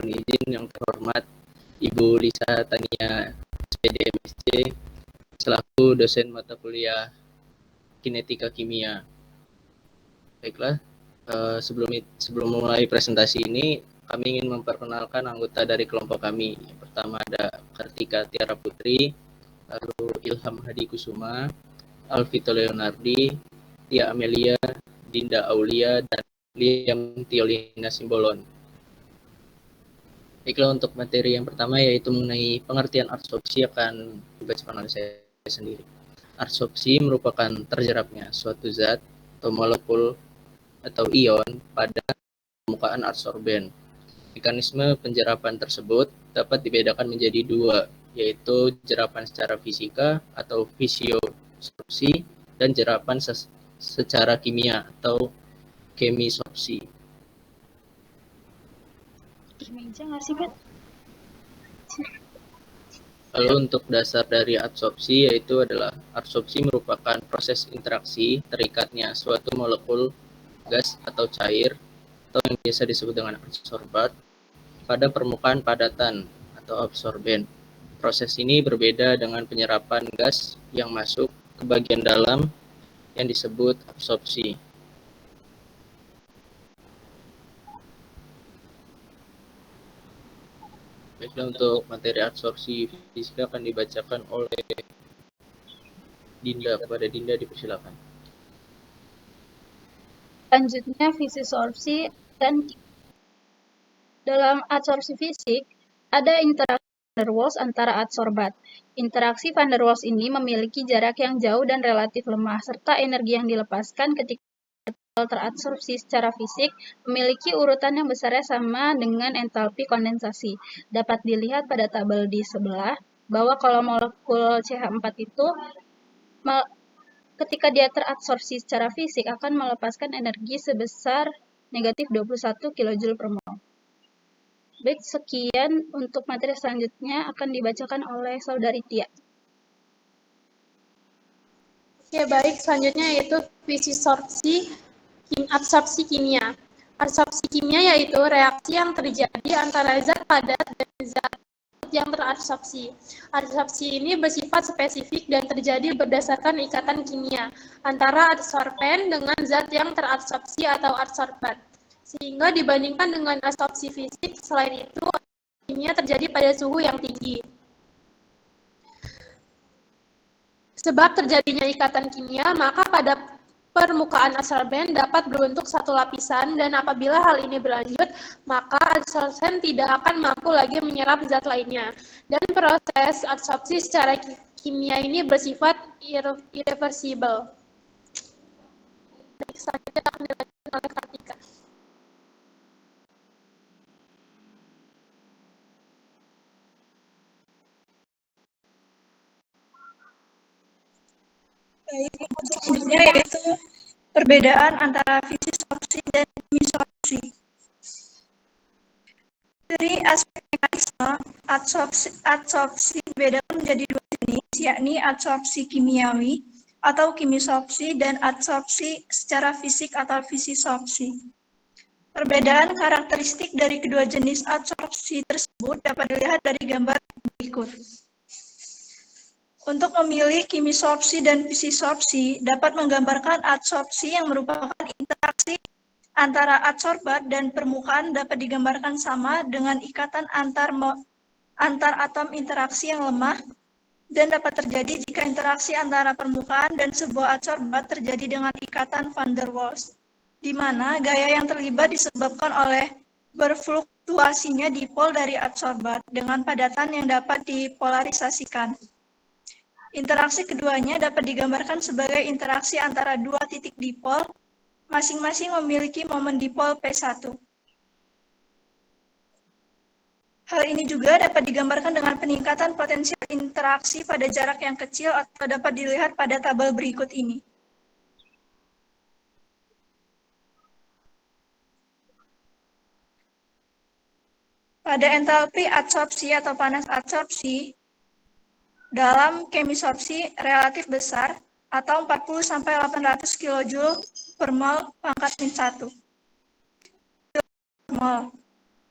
Mohon izin yang terhormat Ibu Lisa Tania, SPD MSc, selaku dosen mata kuliah Kinetika Kimia. Baiklah, sebelum mulai presentasi ini, kami ingin memperkenalkan anggota dari kelompok kami. Yang pertama ada Kartika Tiara Putri, lalu Ilham Hadi Kusuma, Alvito Leonardi, Tia Amelia, Dinda Aulia, dan Liam Tiolina Simbolon. Baiklah, untuk materi yang pertama yaitu mengenai pengertian adsorpsi akan dibacakan oleh saya sendiri. Adsorpsi merupakan terjerapnya suatu zat atau molekul atau ion pada permukaan adsorben. Mekanisme penjerapan tersebut dapat dibedakan menjadi dua, yaitu jerapan secara fisika atau fisiosorpsi dan jerapan secara kimia atau kemisorpsi. Lalu untuk dasar dari adsorpsi yaitu adalah adsorpsi merupakan proses interaksi terikatnya suatu molekul gas atau cair atau yang biasa disebut dengan adsorbat pada permukaan padatan atau absorben. Proses ini berbeda dengan penyerapan gas yang masuk ke bagian dalam yang disebut absorpsi. Baiklah, untuk materi adsorpsi fisika akan dibacakan oleh Dinda. Kepada Dinda dipersilakan. Selanjutnya fisiosorpsi dan dalam adsorpsi fisik ada interaksi van der Waals antara adsorbat. Interaksi van der Waals ini memiliki jarak yang jauh dan relatif lemah, serta energi yang dilepaskan ketika teradsorpsi secara fisik memiliki urutan yang besarnya sama dengan entalpi kondensasi. Dapat dilihat pada tabel di sebelah bahwa kalau molekul CH4 itu ketika dia teradsorpsi secara fisik akan melepaskan energi sebesar negatif 21 kJ per mol. Baik, sekian untuk materi selanjutnya akan dibacakan oleh Saudari Tia. Oke, baik, selanjutnya yaitu fisiosorpsi adsorpsi kimia. Adsorpsi kimia yaitu reaksi yang terjadi antara zat padat dan zat yang teradsorpsi. Adsorpsi ini bersifat spesifik dan terjadi berdasarkan ikatan kimia antara adsorben dengan zat yang teradsorpsi atau adsorbat. Sehingga dibandingkan dengan adsorpsi fisik, selain itu kimia terjadi pada suhu yang tinggi. Sebab terjadinya ikatan kimia, maka pada permukaan adsorben dapat berbentuk satu lapisan, dan apabila hal ini berlanjut, maka adsorben tidak akan mampu lagi menyerap zat lainnya. Dan proses adsorpsi secara kimia ini bersifat irreversibel. Baik, selanjutnya akan dilanjutkan oleh Kartika. Baik, selanjutnya yaitu perbedaan antara fisiosorpsi dan kemisorpsi. Dari aspek mekanisme, adsorpsi dibedakan menjadi dua jenis, yakni adsorpsi kimiawi atau kemisorpsi dan adsorpsi secara fisik atau fisiosorpsi. Perbedaan karakteristik dari kedua jenis adsorpsi tersebut dapat dilihat dari gambar berikut. Untuk memilih kemisorpsi dan fisiosorpsi dapat menggambarkan adsorpsi yang merupakan interaksi antara adsorbat dan permukaan dapat digambarkan sama dengan ikatan antar atom interaksi yang lemah dan dapat terjadi jika interaksi antara permukaan dan sebuah adsorbat terjadi dengan ikatan van der Waals, di mana gaya yang terlibat disebabkan oleh berfluktuasinya dipol dari adsorbat dengan padatan yang dapat dipolarisasikan. Interaksi keduanya dapat digambarkan sebagai interaksi antara dua titik dipol, masing-masing memiliki momen dipol P1. Hal ini juga dapat digambarkan dengan peningkatan potensial interaksi pada jarak yang kecil atau dapat dilihat pada tabel berikut ini. Pada entalpi adsorpsi atau panas adsorpsi, dalam kemisorpsi relatif besar atau 40-800 kJ per mol pangkat min 1. Mol.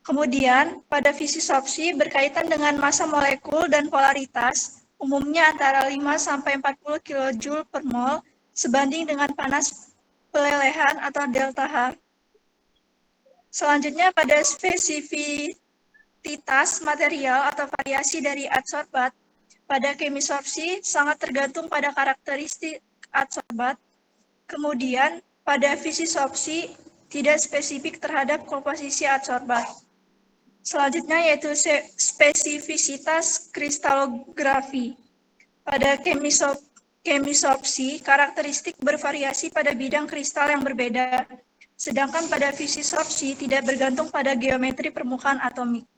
Kemudian, pada fisi-sorpsi berkaitan dengan massa molekul dan polaritas, umumnya antara 5–40 kJ per mol, sebanding dengan panas pelelehan atau delta H. Selanjutnya, pada spesifisitas material atau variasi dari adsorbat, pada kemisorpsi sangat tergantung pada karakteristik adsorbat. Kemudian, pada fisi-sorpsi tidak spesifik terhadap komposisi adsorbat. Selanjutnya yaitu spesifisitas kristalografi. Pada kemisorpsi, karakteristik bervariasi pada bidang kristal yang berbeda, sedangkan pada fisi-sorpsi tidak bergantung pada geometri permukaan atomik.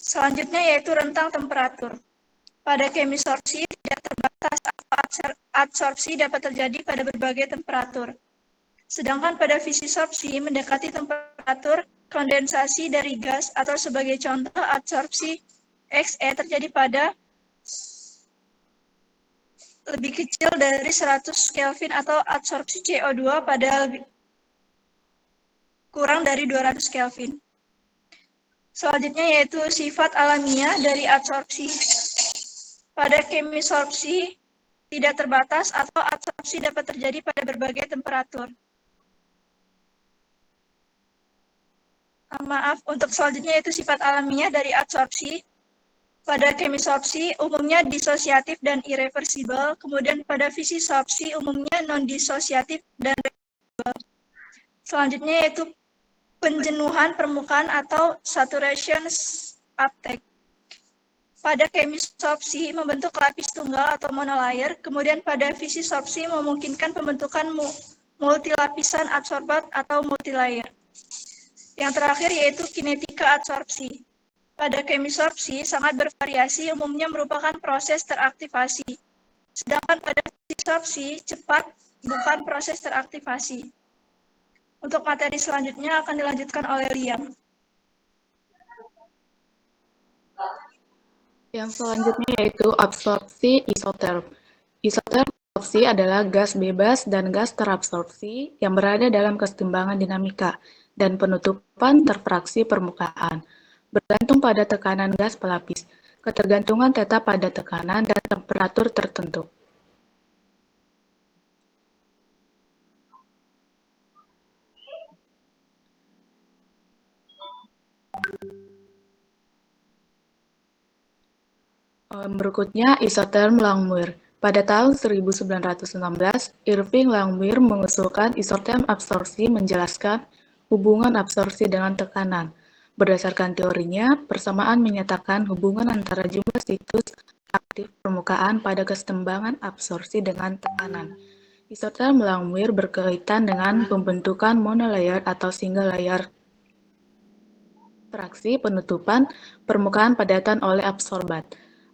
Selanjutnya yaitu rentang temperatur. Pada kemisorpsi tidak terbatas atau adsorpsi dapat terjadi pada berbagai temperatur. Sedangkan pada fisi-sorpsi mendekati temperatur kondensasi dari gas atau sebagai contoh adsorpsi Xe terjadi pada lebih kecil dari 100 Kelvin atau adsorpsi CO2 pada kurang dari 200 Kelvin. Selanjutnya yaitu sifat alamiah dari adsorpsi. Pada kemisorpsi tidak terbatas atau adsorpsi dapat terjadi pada berbagai temperatur. Untuk selanjutnya yaitu sifat alamiah dari adsorpsi. Pada kemisorpsi umumnya disosiatif dan irreversibel, kemudian pada fisi-sorpsi umumnya non-disosiatif dan reversibel. Selanjutnya yaitu penjenuhan permukaan atau saturation uptake. Pada kemisorpsi membentuk lapis tunggal atau monolayer, kemudian pada fisi-sorpsi memungkinkan pembentukan multilapisan adsorbat atau multilayer. Yang terakhir yaitu kinetika adsorpsi. Pada kemisorpsi sangat bervariasi, umumnya merupakan proses teraktivasi. Sedangkan pada fisi-sorpsi cepat bukan proses teraktivasi. Untuk materi selanjutnya akan dilanjutkan oleh Liam. Yang selanjutnya yaitu absorpsi isoterm. Isoterm absorpsi adalah gas bebas dan gas terabsorpsi yang berada dalam keseimbangan dinamika dan penutupan terfraksi permukaan, bergantung pada tekanan gas pelapis, ketergantungan θ pada tekanan dan temperatur tertentu. Berikutnya, isoterm Langmuir. Pada tahun 1916, Irving Langmuir mengusulkan isoterm absorpsi menjelaskan hubungan absorpsi dengan tekanan. Berdasarkan teorinya, persamaan menyatakan hubungan antara jumlah situs aktif permukaan pada keseimbangan absorpsi dengan tekanan. Isoterm Langmuir berkaitan dengan pembentukan monolayer atau single layer fraksi penutupan permukaan padatan oleh absorbat.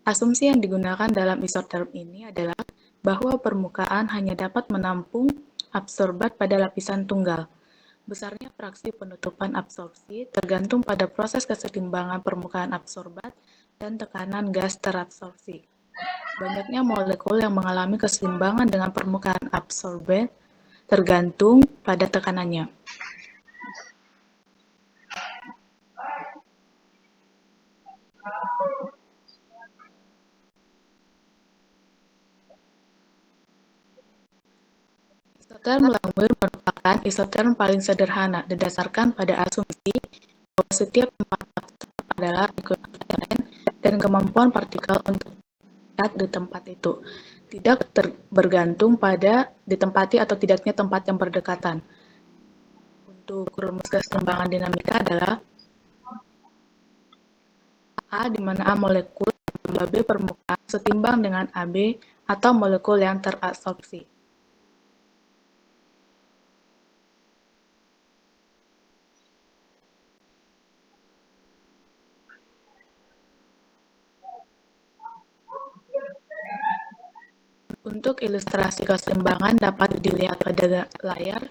Asumsi yang digunakan dalam isoterm ini adalah bahwa permukaan hanya dapat menampung absorbat pada lapisan tunggal. Besarnya fraksi penutupan absorpsi tergantung pada proses keseimbangan permukaan absorbat dan tekanan gas terabsorpsi. Banyaknya molekul yang mengalami keseimbangan dengan permukaan absorbat tergantung pada tekanannya. Isoterm Langmuir merupakan isoterm paling sederhana didasarkan pada asumsi bahwa setiap tempat absorb adalah ekuivalen dan kemampuan partikel untuk berada di tempat itu tidak bergantung pada ditempati atau tidaknya tempat yang berdekatan. Untuk rumus keseimbangan dinamika adalah A di mana A molekul tambah B permukaan setimbang dengan AB atau molekul yang terabsorpsi. Untuk ilustrasi keseimbangan dapat dilihat pada layar.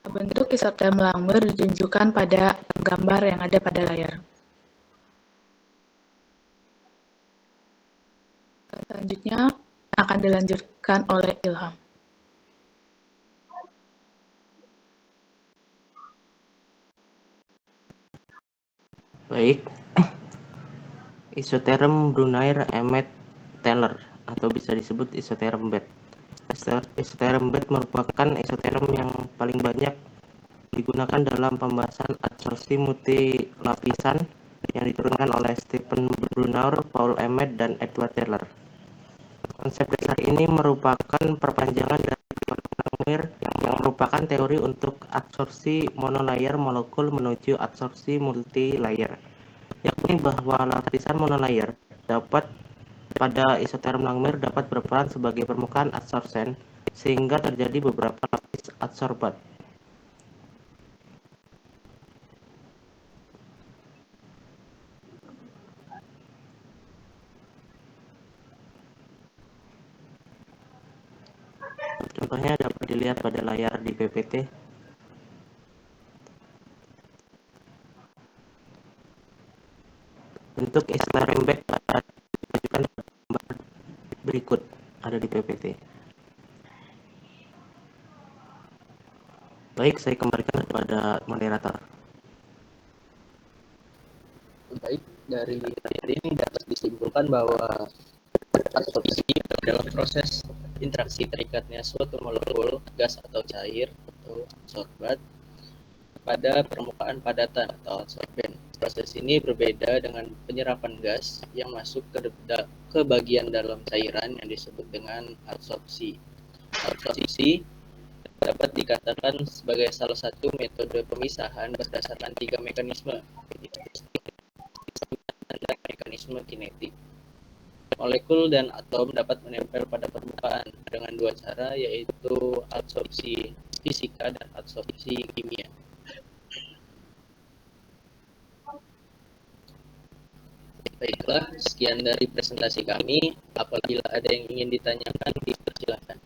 Bentuk isoterm Langmuir ditunjukkan pada gambar yang ada pada layar. Selanjutnya akan dilanjutkan oleh Ilham. Baik, isoterm Brunner-Emmett-Taylor atau bisa disebut isoterm BET. Isoterm BET merupakan isoterm yang paling banyak digunakan dalam pembahasan adsorpsi multilapisan yang diturunkan oleh Stephen Brunner, Paul Emmett, dan Edward Taylor. Konsep dasar ini merupakan perpanjangan dari Langmuir yang merupakan teori untuk adsorpsi monolayer molekul menuju adsorpsi multilayer, yakni bahwa lapisan monolayer pada isoterm Langmuir dapat berperan sebagai permukaan adsorpsen sehingga terjadi beberapa lapis adsorbat. Contohnya dapat dilihat pada layar di PPT. Bentuk isoterm BET ditunjukkan pada gambar berikut, ada di PPT. Baik, saya kembalikan kepada moderator. Baik, dari ini dapat disimpulkan bahwa adsorpsi dalam proses interaksi terikatnya suatu molekul gas atau cair atau adsorbat pada permukaan padatan atau adsorben. Proses ini berbeda dengan penyerapan gas yang masuk ke bagian dalam cairan yang disebut dengan adsorpsi. Adsorpsi dapat dikatakan sebagai salah satu metode pemisahan berdasarkan 3 mekanisme, dan mekanisme kinetik. Molekul dan atom dapat menempel pada permukaan dengan 2 cara, yaitu adsorpsi fisika dan adsorpsi kimia. Baiklah, sekian dari presentasi kami. Apabila ada yang ingin ditanyakan, dipersilakan.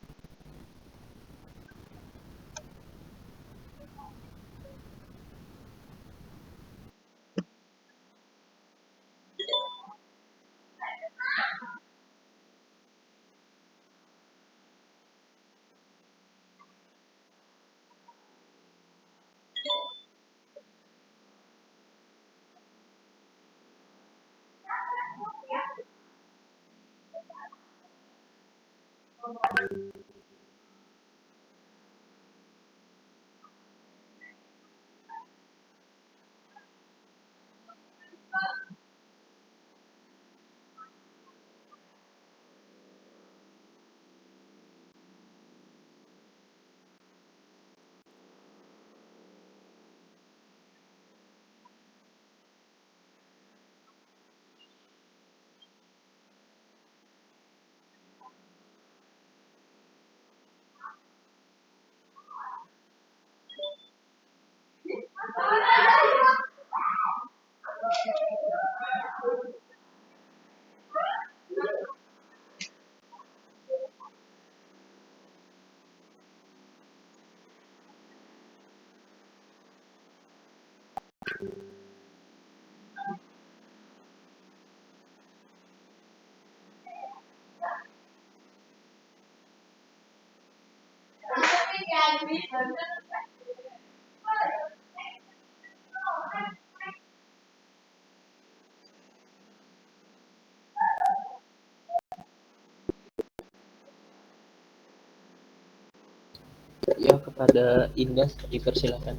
Ya, kepada Indah dipersilakan.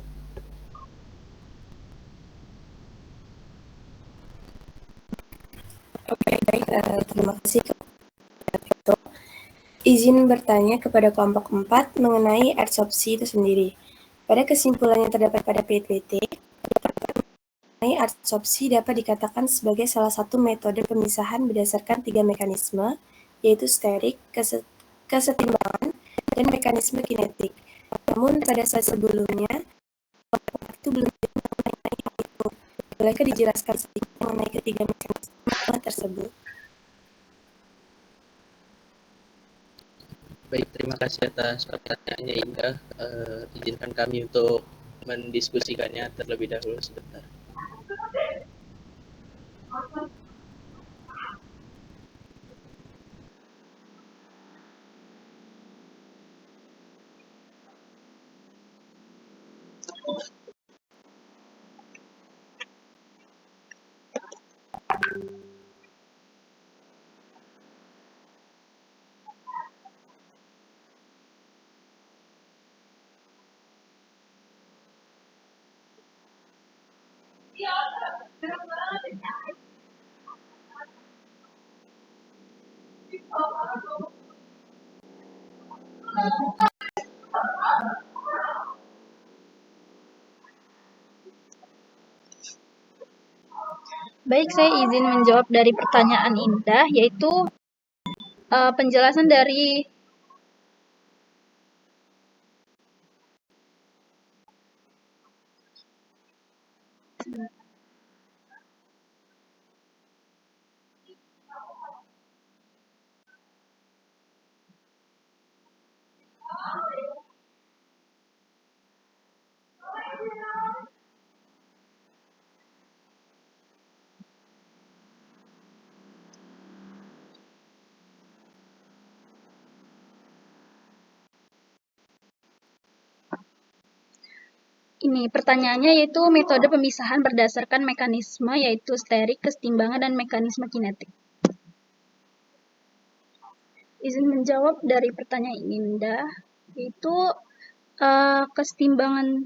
Oke, baik. Terima kasih kepada Vito. Izin bertanya kepada kelompok 4 mengenai adsorpsi itu sendiri. Pada kesimpulan yang terdapat pada PPT, mengenai adsorpsi dapat dikatakan sebagai salah satu metode pemisahan berdasarkan 3 mekanisme, yaitu sterik, kesetimbangan, dan mekanisme kinetik. Namun pada slide sebelumnya, itu belum mengenai hal itu. Bolehkah dijelaskan sedikit mengenai ketiga mekanisme tersebut? Baik, terima kasih atas pertanyaannya Indah. Izinkan kami untuk mendiskusikannya terlebih dahulu sebentar. Baik, saya izin menjawab dari pertanyaan Indah, yaitu penjelasan dari ini pertanyaannya, yaitu metode pemisahan berdasarkan mekanisme, yaitu sterik, kesetimbangan, dan mekanisme kinetik. Izin menjawab dari pertanyaan Indah, yaitu kesetimbangan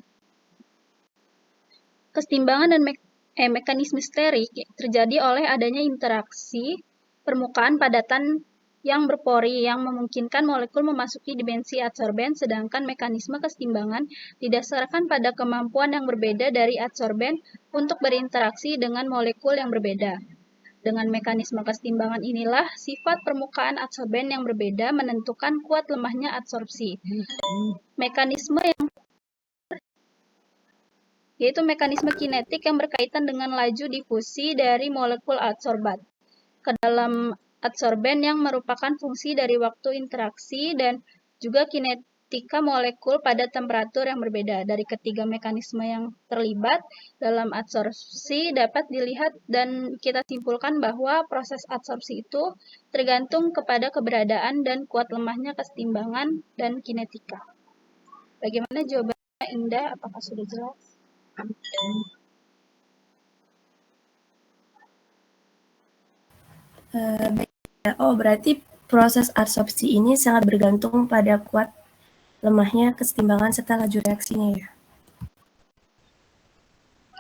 dan mekanisme sterik terjadi oleh adanya interaksi permukaan padatan yang berpori yang memungkinkan molekul memasuki dimensi adsorben, sedangkan mekanisme kesetimbangan didasarkan pada kemampuan yang berbeda dari adsorben untuk berinteraksi dengan molekul yang berbeda. Dengan mekanisme kesetimbangan inilah sifat permukaan adsorben yang berbeda menentukan kuat lemahnya adsorpsi. Mekanisme yang yaitu mekanisme kinetik yang berkaitan dengan laju difusi dari molekul adsorbat ke dalam adsorben yang merupakan fungsi dari waktu interaksi dan juga kinetika molekul pada temperatur yang berbeda. Dari ketiga mekanisme yang terlibat dalam adsorpsi dapat dilihat dan kita simpulkan bahwa proses adsorpsi itu tergantung kepada keberadaan dan kuat lemahnya kesetimbangan dan kinetika. Bagaimana jawabannya, Indah? Apakah sudah jelas? Berarti proses adsorpsi ini sangat bergantung pada kuat lemahnya kesetimbangan serta laju reaksinya ya?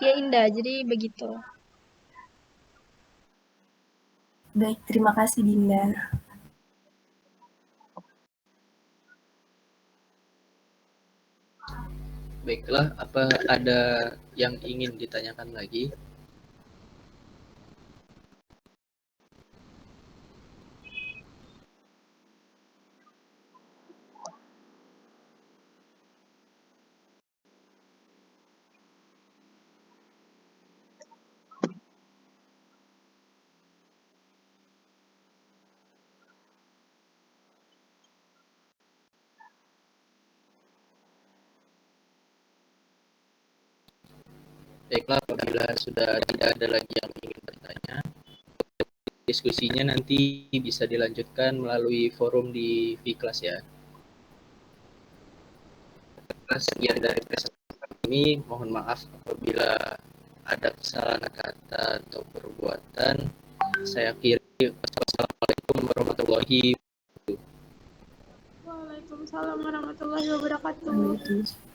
Ya, Indah, jadi begitu. Baik, terima kasih Dinda. Baiklah, apa ada yang ingin ditanyakan lagi? Baiklah, apabila sudah tidak ada lagi yang ingin bertanya, diskusinya nanti bisa dilanjutkan melalui forum di Vclass ya. Sekian dari presentasi ini, mohon maaf apabila ada kesalahan kata atau perbuatan. Saya akhiri. Wassalamualaikum warahmatullahi wabarakatuh. Waalaikumsalam warahmatullahi wabarakatuh.